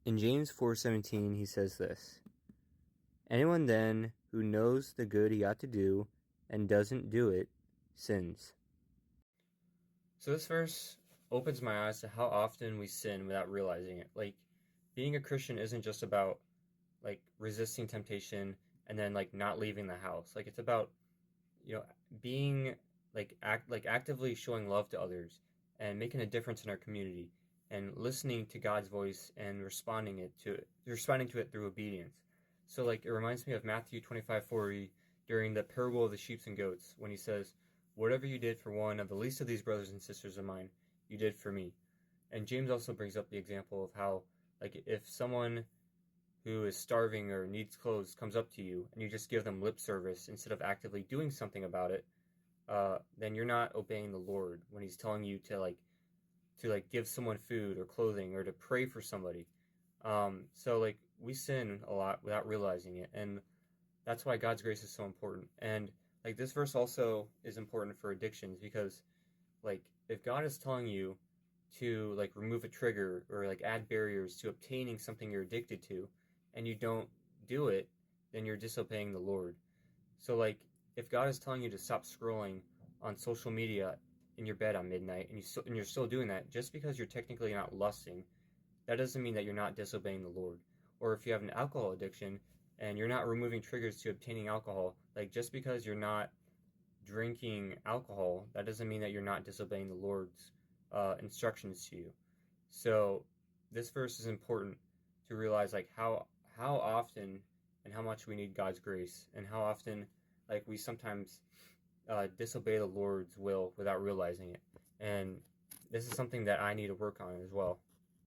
In James 4:17, he says this: anyone then who knows the good he ought to do and doesn't do it sins. So this verse opens my eyes to how often we sin without realizing it. Like, being a Christian isn't just about like resisting temptation and then like not leaving the house. Like, it's about, being actively showing love to others and making a difference in our community and listening to God's voice and responding to it through obedience. So like, it reminds me of Matthew 25:40 during the parable of the sheep and goats, when he says, whatever you did for one of the least of these brothers and sisters of mine, you did for me. And James also brings up the example of how, like, if someone who is starving or needs clothes comes up to you and you just give them lip service instead of actively doing something about it, then you're not obeying the Lord when He's telling you to give someone food or clothing or to pray for somebody. So like, we sin a lot without realizing it, and that's why God's grace is so important. And like, this verse also is important for addictions, because like, if God is telling you to like remove a trigger or like add barriers to obtaining something you're addicted to, and you don't do it, then you're disobeying the Lord. So like, if God is telling you to stop scrolling on social media in your bed on midnight, and you're still doing that, just because you're technically not lusting, that doesn't mean that you're not disobeying the Lord. Or if you have an alcohol addiction and you're not removing triggers to obtaining alcohol, like, just because you're not drinking alcohol, that doesn't mean that you're not disobeying the Lord's instructions to you. So this verse is important to realize, like, how often and how much we need God's grace, and how often like we sometimes disobey the Lord's will without realizing it. And this is something that I need to work on as well.